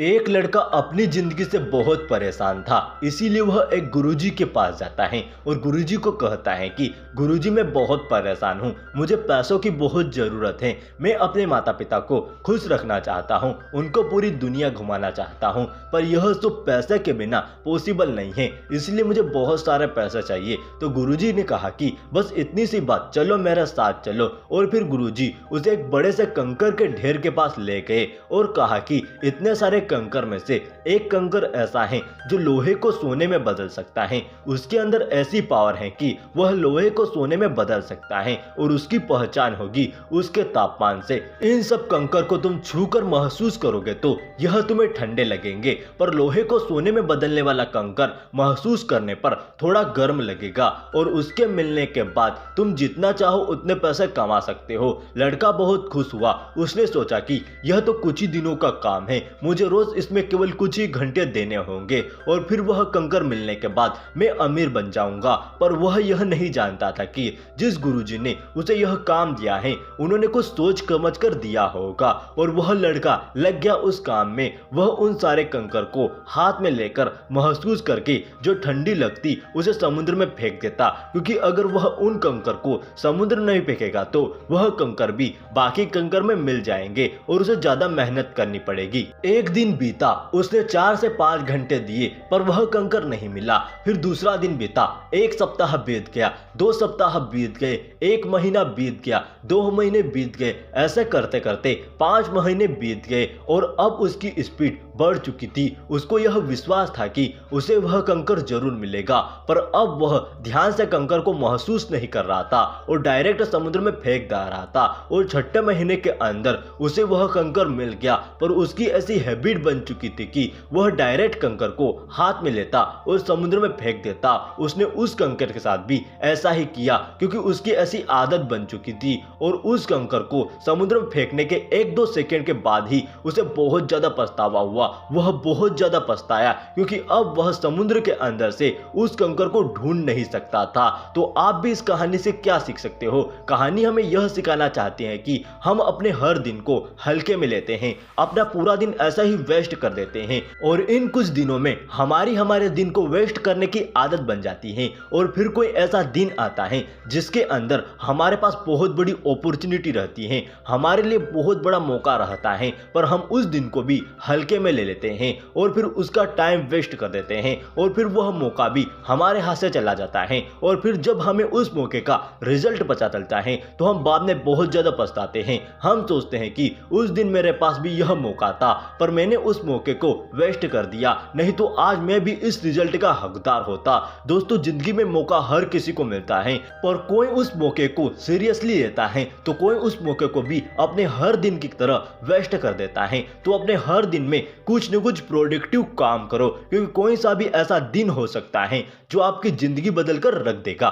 एक लड़का अपनी जिंदगी से बहुत परेशान था, इसीलिए वह एक गुरुजी के पास जाता है और गुरुजी को कहता है कि गुरुजी मैं बहुत परेशान हूँ, मुझे पैसों की बहुत ज़रूरत है। मैं अपने माता पिता को खुश रखना चाहता हूँ, उनको पूरी दुनिया घुमाना चाहता हूँ, पर यह सब पैसे के बिना पॉसिबल नहीं है, इसलिए मुझे बहुत सारे पैसे चाहिए। तो गुरुजी ने कहा कि बस इतनी सी बात, चलो मेरे साथ चलो। और फिर गुरुजी उसे एक बड़े से कंकर के ढेर के पास ले गए और कहा कि इतने सारे कंकर में से एक कंकर ऐसा है जो लोहे को सोने में बदल सकता है। उसके अंदर ऐसी पावर है कि वह लोहे को सोने में बदल सकता है और उसकी पहचान होगी उसके तापमान से। इन सब कंकर को तुम छूकर महसूस करोगे तो यह तुम्हें ठंडे लगेंगे, पर लोहे को सोने में बदलने वाला कंकर महसूस करने पर थोड़ा गर्म लगेगा और उसके मिलने के बाद तुम जितना चाहो उतने पैसे कमा सकते हो। लड़का बहुत खुश हुआ, उसने सोचा कि यह तो कुछ ही दिनों का काम है, मुझे रोज इसमें केवल कुछ ही घंटे देने होंगे और फिर वह कंकर मिलने के बाद मैं अमीर बन जाऊंगा। पर वह यह नहीं जानता था कि जिस गुरुजी ने उसे यह काम दिया है उन्होंने कुछ सोच समझ कर दिया होगा और वह लड़का लग गया उस काम में। वह उन सारे कंकर को हाथ में लेकर महसूस करके जो ठंडी लगती उसे समुद्र में फेंक देता, क्योंकि अगर वह उन कंकर को समुद्र नहीं फेंकेगा तो वह कंकर भी बाकी कंकर में मिल जाएंगे और उसे ज्यादा मेहनत करनी पड़ेगी। एक दिन बीता, उसने 4 से 5 घंटे दिए पर वह कंकर नहीं मिला। फिर दूसरा दिन बीता, एक सप्ताह बीत गया, 2 सप्ताह बीत गए, 1 महीना बीत गया, 2 महीने बीत गए। ऐसे करते करते 5 महीने बीत गए और अब उसकी स्पीड बढ़ चुकी थी। उसको यह विश्वास था कि उसे वह कंकर जरूर मिलेगा, पर अब वह ध्यान से कंकर को महसूस नहीं कर रहा था और डायरेक्ट समुद्र में फेंक दे रहा था। और 6ठे महीने के अंदर उसे वह कंकर मिल गया, पर उसकी ऐसी हैबिट बन चुकी थी कि वह डायरेक्ट कंकर को हाथ में लेता और समुद्र में फेंक देता। उसने उस कंकर के साथ भी ऐसा ही किया, क्योंकि उसकी ऐसी आदत बन चुकी थी। और उस कंकर को समुद्र में फेंकने के 1-2 सेकंड के बाद ही उसे बहुत ज्यादा पछतावा हुआ। वह बहुत ज्यादा पछताया, क्योंकि अब वह समुद्र के अंदर से उस कंकर को ढूंढ नहीं सकता था। तो आप भी इस कहानी से क्या सीख सकते हो? कहानी हमें यह सिखाना चाहती है कि हम अपने हर दिन को हल्के में लेते हैं, अपना पूरा दिन ऐसा ही वेस्ट कर देते हैं और इन कुछ दिनों में हमारे दिन को वेस्ट करने की आदत बन जाती है। और फिर कोई ऐसा दिन आता है जिसके अंदर हमारे पास बहुत बड़ी अपॉर्चुनिटी रहती है, हमारे लिए बहुत बड़ा मौका रहता है, पर हम उस दिन को भी हल्के में ले लेते हैं और फिर उसका टाइम वेस्ट कर देते हैं और फिर वह मौका भी हमारे हाथ से चला जाता है। और फिर जब हमें उस मौके का रिजल्ट पता चलता है तो हम बाद में बहुत ज्यादा पछताते हैं। हम सोचते हैं कि उस दिन मेरे पास भी यह मौका था, पर मैंने उस मौके को वेस्ट कर दिया, नहीं तो आज मैं भी इस रिजल्ट का हकदार होता। दोस्तों, जिंदगी में मौका हर किसी को मिलता है, पर कोई उस मौके को सीरियसली लेता है तो कोई उस मौके को भी अपने हर दिन की तरह वेस्ट कर देता है। तो अपने हर दिन में कुछ न कुछ प्रोडक्टिव काम करो, क्योंकि कोई सा भी ऐसा दिन हो सकता है जो आपकी जिंदगी बदल कर रख देगा।